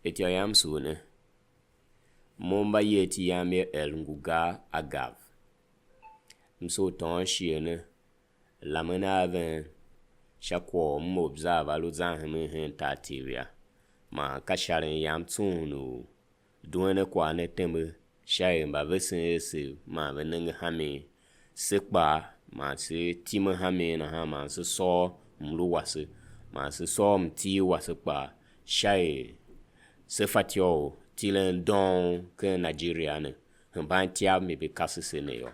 etiayam sune momba yeti yame el nguga agav mso ton shiene lamena aven shakwo mobserve alu zanheme hen tativia ma kasharen yam tunu duene kwa ne tembe shaye ba vese se ma veneng hame sekpa ma se time hame na ha ma se so mlu wase ma se so mti wase pa shaye se fatio tilen don ke Nigeria ne ban tia me be kasese ne yo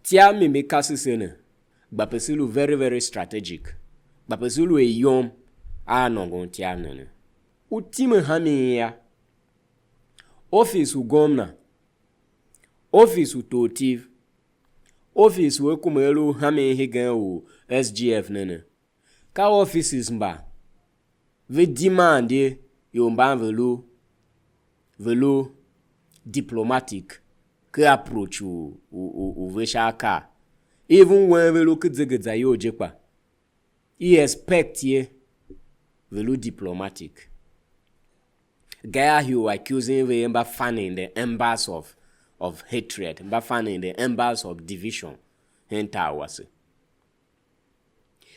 tia me kasese ne bapesilu very very strategic bapesilu e yom a nongon tia ne utime hame ya office ugomna office utotiv office we kumelu hame higen u SGF nene ka offices mba ve demand yo mba velo diplomatic ke approach u ve shaka even when velo kedzegedza yo jepa expect ye velo diplomatic Gaya who accusing the ember fanning the embers of hatred, ember fanning the embers of division. Henta wase.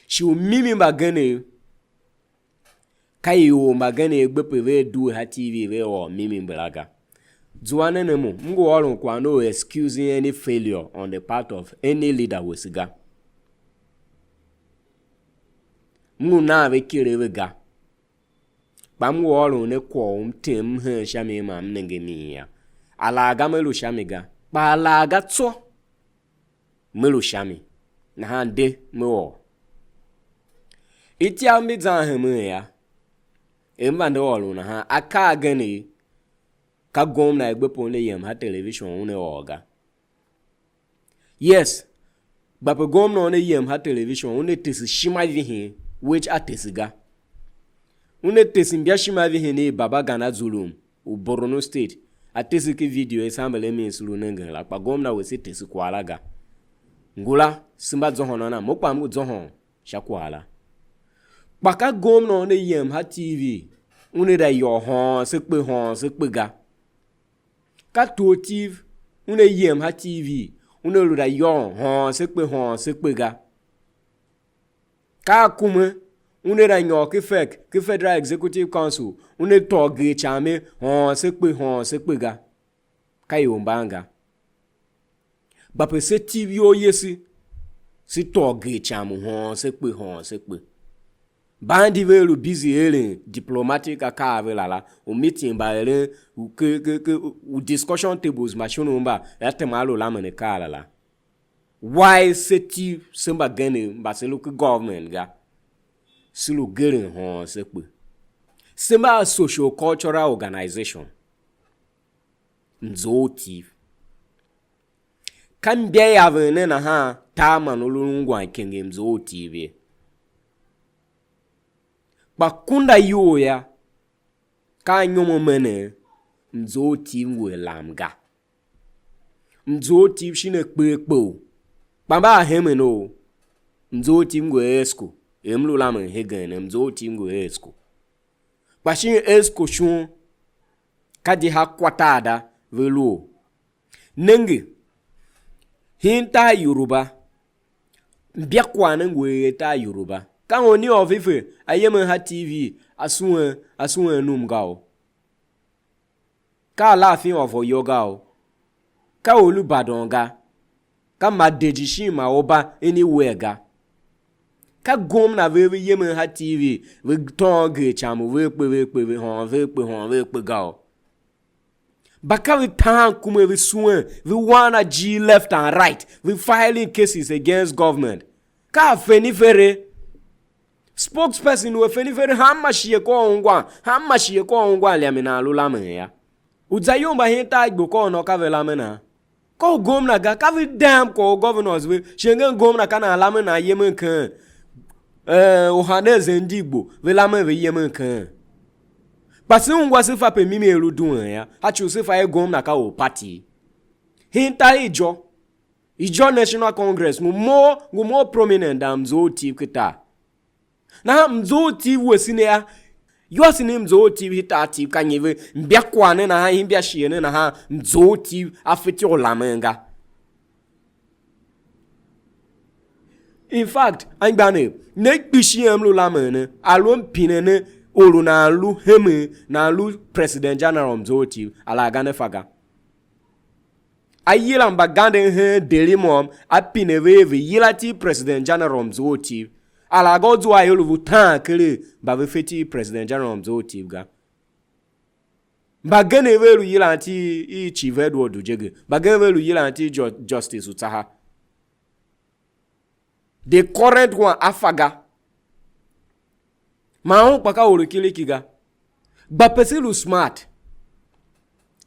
She will mimi magane kayo magane gbepe ve do ha TV ve or mimi mbelaga. Zuane nemo mungu walo kwa no excusing any failure on the part of any leader wesiga. Mungu na ve kireve ga. Bam wolo ne kwa tem he shame ma mnengeni ya alaga melu shamiga ba alaga tso melu shami na hande mo iti ambi zanhemu ya embande wolo na ha aka gani ka gom na egbepo le yem ha television une oga yes bape gom no ne yem ha television une tisi shima vihin which atesiga une tesimbia shima vihene baba Gana Zulum u Borno State atesi ke video esambele minsulu nengela pa gomna wese tesi kwalaga ngula simba zohono na mokpa mu zohon shakwala baka gomna ne yem ha TV une da yo hon sekpe ga ka totiv une yem ha TV une lu da yo hon sekpe ga ka kume une da nyo ke Federal Executive Council une toge chame hon sekpe ga kayo mbanga bape se TV o yesi si toge chamu hon sekpe bandi velu busy ele diplomatic akave lala o meeting ba ele u discussion tables machine mba yatemalo la mene kala la why seti semba gene ba se local government ga silu gere hon sekpe semba social cultural organization Mzough kan bia ya vene na ha tama no lungwa kenge Mzough TV bakunda yo ya ka nyomo mene Mzough TV we lamga Mzough TV shine kpekpo bamba heme no Mzough TV we esco emlu lamen hegen Mzough TV we esco bashin esco shun kadi ha kwatada velo nenge hinta Yoruba mbia kwa nengwe ta Yoruba kan oni ofife ayeme ha TV asun enum gao ka láàfin of Ọ̀yọ́ gao ka Olúbàdàn ga ka madeji ma oba anywhere ga ka gom na ve yeme ha TV ve tonge chamu ve pe hon ve pe gao baka we tan kuma we suan we wanna G left and right we filing cases against government ka feni fere spokesperson we feni fere hamashie ko ongwa liamina lula me ya uzayomba hita igbo ko no ka vela mena ko gomna ga ka we damn ko governors we shengen gomna kana alame na yemen kan ohaneze ndigbo vela me ve yemen kan Basi ungwa sifa pe mimi eludun ya hachu sifa e gom na ka o party hinta ijo National Congress more prominent than Mzough TV kita na Mzough TV wesine yosi ni Mzough TV hita TV kanyive mbia kwane na ha himbia shiene na ha Mzough TV afeti olamenga. In fact, angbane ne kpishi emlu lamene alon pinene olu na lu heme na lu President General Mzough TV ala gane faga. Ayila mbagande he deli mom apineveve yilati President General Mzough TV ala godzo ayolu vutan kele ba feti President General Mzough TV ga. Bagane velu yilanti I Chief Edward Ujege, bagane velu yilanti Justice Utaha. The current one afaga. Maon paka urukile kiga. Ba pesilu smart.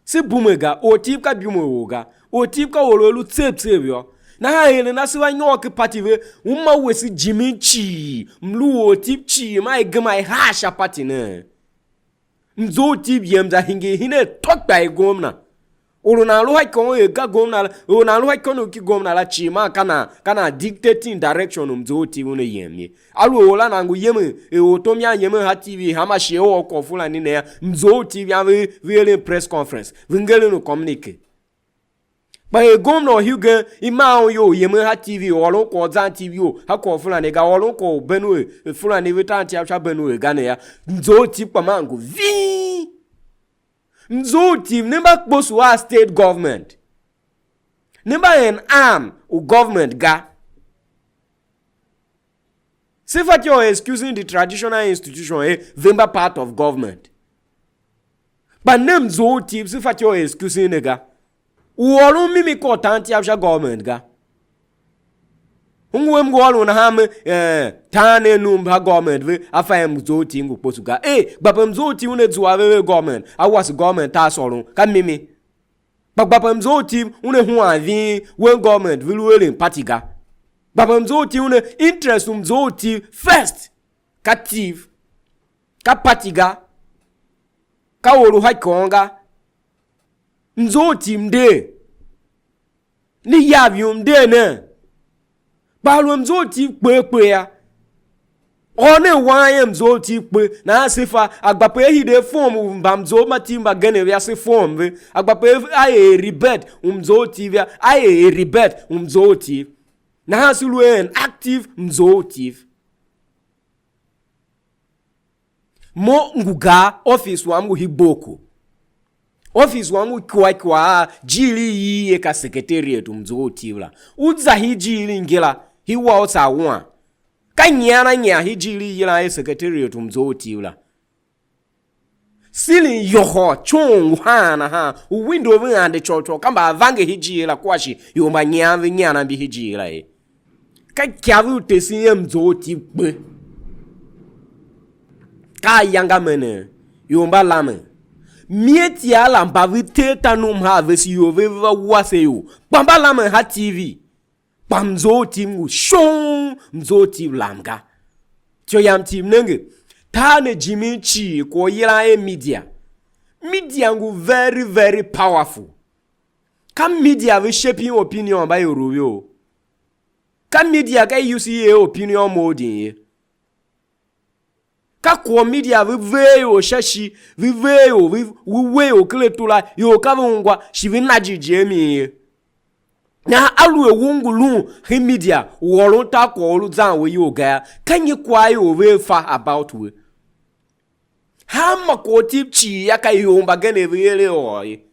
Si bumega o tip ka biumoga. O tip ka ololu tsep yo. Na ha hele na siwa nyoke pative umma wesi Jimmy Chi. Mlu o tip chi ma igma hasha pati ne. Mzough TV yemza hinge hine tok ba igomna. Oluna lo haikon e ga gomna oluna lo haikon ki gomna la chima kana dictating direction Mzough TV ne yemye alu ola na ngu yeme e otomia yeme ha TV ha ma she o ko fula ni ne Mzough TV ave really press conference vingele no communique ba e gomna huge ima on yo yeme ha TV olo ko zan TV o ha ko fula ne ga olo ko benu e fula ne vitanti a benu e ga ne ya Mzough TV pa mangu vi Mzough TV nemba kposu wa state government. Nemba an arm o government ga. Sifat you're excusing the traditional institution vemba part of government. But nem Mzough TV sifat you're excusing nega. Uolu mimi ko tanti absha government ga. Ungwe mgwalo na hame tane numba government ve afa Mzough TV ngukposu ga. Baba Mzough TV une zuwa ve government. Awas government ta solon ka mimi. Baba Mzough TV une huwa vi we government vilu wele party ga. Baba Mzough TV une interest Mzough TV first. Ka TV. Ka party ga. Ka wolu haikonga. Mzough TV mde. Ni yavi mde ne. Balu Mzough TV kwe ya. One wanye Mzough TV kwe. Na asifa agbape hide form mba Mzough matimba gene vya se form ve. Agbape aye ribet Mzough TV ya. Aye ribet Mzough TV. Na hasilu en active Mzough TV. Mo nguga office wangu hiboko. Office wangu kwa jili yi ka secretariat Mzough TV la. Uza hijili ngela hiwa ota wan. Ka nyana nya hijili yila secretariat Mzough TV la. Sili yoho chong hana ha window vande chocho kamba vange hijili la kwashi yomba nyavi nyana bi hijili la e. Ka kyavu tesi Mzough TV be. Ka yanga mene yomba lame. Mieti ala mbavi teta num ha avese yove wase yo. Bamba lame ha TV. Ba Mzough TV ngu shong Mzough TV lamga. Tio yam TV nenge. Tane Jimmy Chi ko yila media. Media ngu very very powerful. Kam media we shaping opinion ba yoro yo. Kam media ka use opinion molding ye. Ka kwa media viveyo shashi viveyo viweyo kile tula yo kavungwa shivinaji jemi na alwe wungulu he media wolo ta kwa olu zan we yo ga kanye kwa yo we fa about we hama ko tipchi yaka yo mbagene vele oye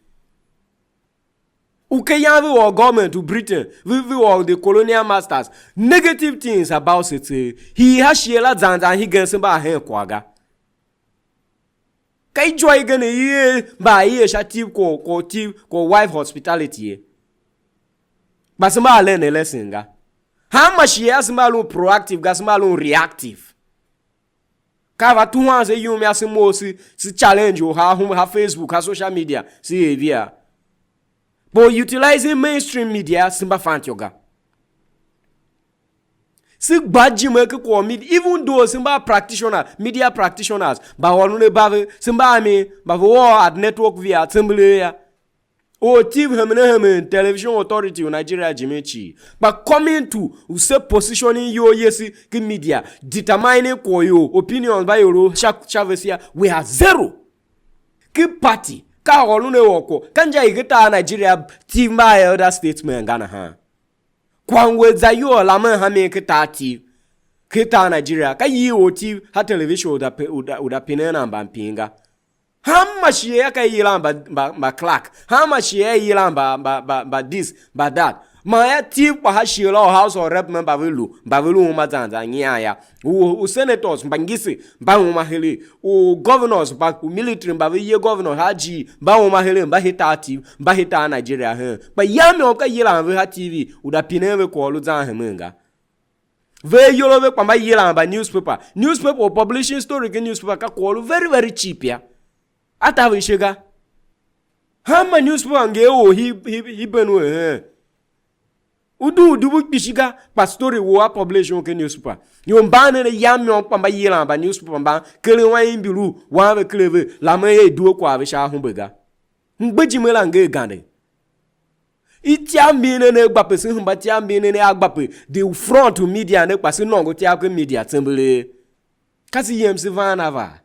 ukeyavi or government to Britain vivi or the colonial masters negative things about it he hashiela zanza he gense ba hen kwaga kai joy gane ye ba ye shative ko wife hospitality basma learn a lesson ga how much he has malu proactive gas malu reactive kava tuanze yumi asimo si challenge o ha Facebook ha social media si via. But utilizing mainstream media simba fantyoga. Si badji meke kwa media, even though simba media practitioners, ba walune bave, simba ami, bave war at network via assembly ya. O TV hemene television authority in Nigeria jimechi. But coming to say positioning yo yesi ki media determining ko yo opinions by yo chavesia we are zero. Ki party ka olune woko kanja igeta Nigeria team by other statement Ghana ha. Kwanwe za yo lama ha me kita TV kita Nigeria ka yi o TV ha television uda pinena mbampinga. How much ye ka yilan ba Clark? How much ye yilan ba this, ba that? Ma tip pa ha shilo house or rep member bavelu mazanza nyaya. U senators mbangisi ba umahele. U governors ba military baviye governor haji ba umahele ba hita tip ba hita Nigeria he. Ba yame oka yilan ve ha TV uda pinewe ko luzan hemenga. Ve yolo ve pa yilan ba newspaper or publishing story ke newspaper ka ko very cheap ya. Ata we shega hama newspaper nge o hi benwe he udu bu bishiga pa story wo publication ke newspaper yo mbane ne yam yo pamba yila ba newspaper ba kele wan imbiru wan be kleve la me e duo kwa be sha ho bega ngbeji mela nge gande itia mbine ne gbape se humba tia mbine ne agbape the front media ne kwase nongo tia ko media tembele kasi yemse vanava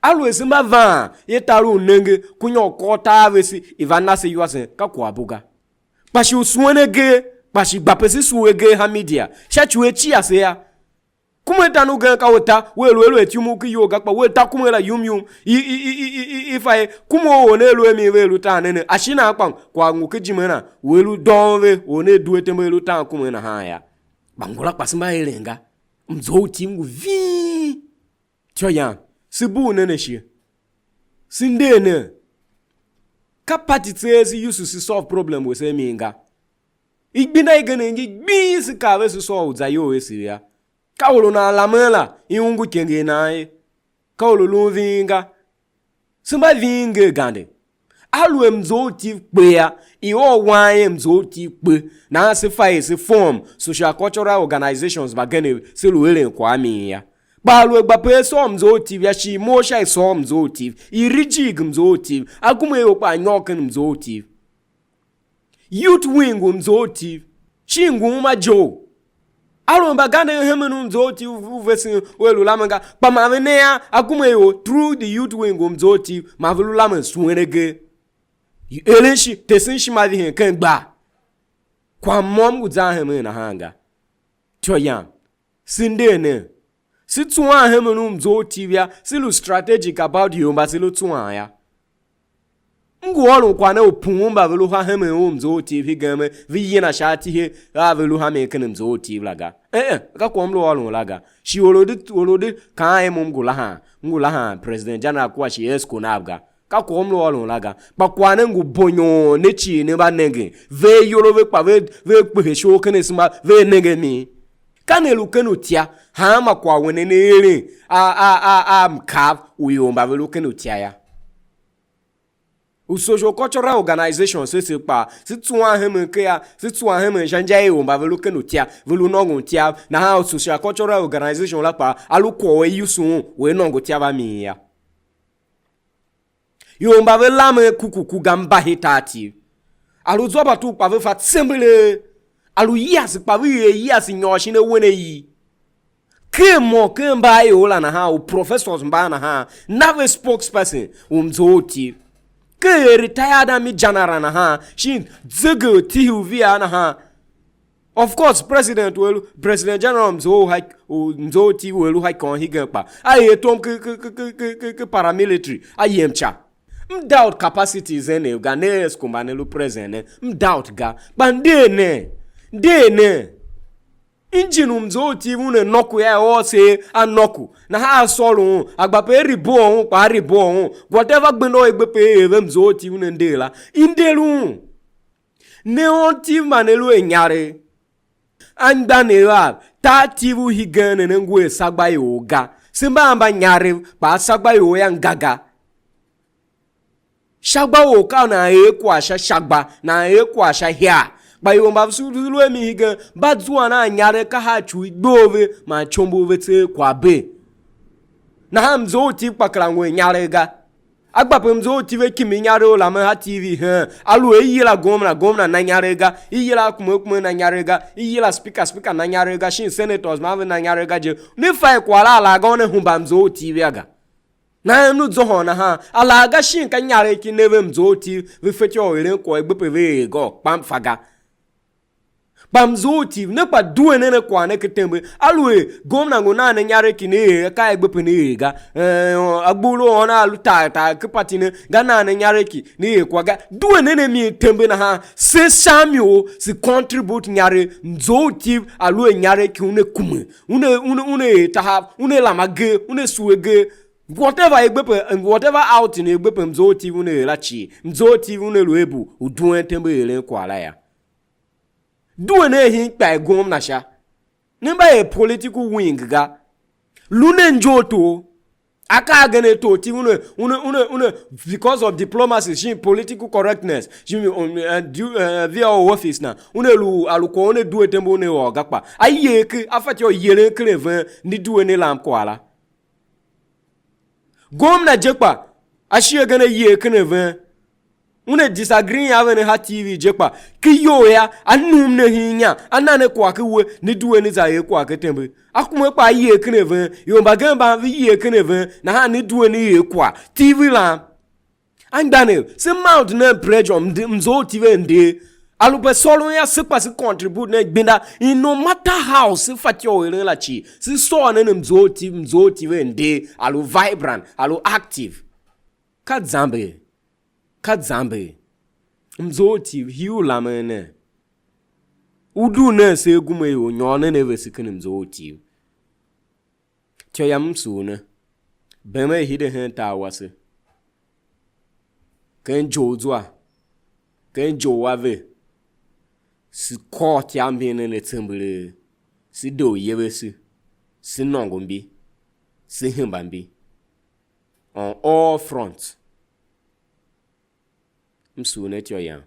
always ma van yetaru nenge kunyo kota avese ivana se yuase ka kwa buga pashi usuenege pashi gbapesi suege ha media shachu chi ase ya kumeta no gan ka wota welu etiumu ki yoga pa weta kumela yum ifai kumo onelu emi welu ta nene ashina akpan kwa ngukejimena welu donwe one duete melu ta kumena haya bangola pasimba elenga Mzough timgu vi choyan sibu nene shi sindene kapati tsezi yusu si solve problem we se minga igbina igene ngi gbi si ka we si solve za yo we si ya kawolo na lamela iungu kenge nae kawolo lu vinga simba vinge gande alwe Mzough tiv pe ya iwo wan Mzough tiv pe na se fa se form social cultural organizations ba gene se lu ele kwa mi ya balwe gbape so Mzough TV ya shi mo sha so Mzough TV iriji Mzough TV akume yo pa nyoken Mzough TV youth wing Mzough TV shingu ma jo alo mbagande hemenu Mzough TV uvesi welu lamanga pa mavenea akume yo through the youth wing Mzough TV mavelu lamen suenege elenshi tesinshi mavi hen kan gba kwa mom uza hemenu na hanga choyan sindene si tuwa hemenu Mzough TV ya silu strategic about you mba silu tuwa ya ngwolo kwa na opumba velu ha hemenu Mzough TV game vi yena shati he velu ha meken Mzough TV laga ka kwamlo walo laga shi wolode ka emum ngula ha president jana kwa shi esko nabga ka kwamlo walo laga pa kwa na ngu bonyo nechi ne ba nenge ve yoro ve pa ve pe sho kene sima ve nenge mi kanelu kenu tia hama kwa wenenere mkav uyomba velu kenu tia ya social cultural organization se pa si tuwa heme ke ya si tuwa heme janja yomba velu kenu tia velu nongo tia na ha social cultural organization la pa aluko we yusu we nongo tia ba mi ya yomba vela me kukuku gamba hitati aluzo ba tu pa ve fat sembele alu yas pa we yas nyoshi ne wene yi kemo kemba yola na ha o professors mba na ha nave spokesperson Mzough TV ke retired army general na ha shin zege tihuvia na ha of course president general Mzough TV welu ha kon higepa aye tom ke paramilitary ayemcha doubt capacities ene ganes kumbanelu president doubt ga bandene dene engine Mzough TV ne noku ya o se anoku na ha solo agbape ribo pa ribo whatever gbeno egbepe Mzough TV ne ndela indelu ne on TV manelu enyare anda ne wa ta TV higane ne ngwe sagba yoga simba amba nyare pa sagba yo ya ngaga shagba wo ka na ekwasha shagba na ekwasha hia bayomba sulu emi higa badzuwa na nyare ka ha chu igbove ma chombo vete kwa be na Mzough TV pakala ngwe nyare ga agba Mzough TV kimi nyare o la me ha TV alu yila gomna na nyarega yila kuma na nyarega yila speaker na nyarega shin senators ma na nyarega je ni fa kwala ala ga one humba Mzough TV aga na nu zo na ha ala ga shin ka nyare ki neve Mzough TV we feti o ren ko egbe peve go pam faga Mzough TV ne pa duwe ne kwa ne ketembe alwe gomna ngona na nyare ki ne ka egbe pe ne ga agbulu ona alu ta ke patine ga na nyare ki ne kwa ga duwe ne mi tembe na ha se Samuel si contribute nyare Mzough TV alwe nyare ki une kume une ta une la mage une suege whatever out in egbe pe Mzough TV une la chi Mzough TV une luebu uduwe tembe ren kwa la ya duwe ne hin kpai gom na sha nimba e political wing ga lune njoto aka gane to ti une because of diplomacy shin political correctness shin via office na une lu aluko one duwe tembo ne o gakpa aye ke afati o yere kreven ni duwe ne lam kwala gom na jekpa ashie gane ye kreven une disagree ave ne ha TV jekpa ki yo ya anum ne hinya anane kwa ke we ni duwe ni za ye kwa ke tembe akuma pa ye kneve yo bagamba vi ye kneve na ha ni duwe ni ye kwa TV la andane se mount na pressure Mzough TV nde alupe solo ya se pas contribute na gbenda no matter how se fatio ere la chi se so na Mzough TV nde alu vibrant alu active kadzambe Mzough TV hiu la mene udu na se gume yo nyone ne vesikin Mzough TV tyo yam su ne beme hide hen ta wase ken jozwa ken jowawe si court ya mbene le tsembele si do yewesi si nongombi si himbambi on all fronts msu ne tyo yam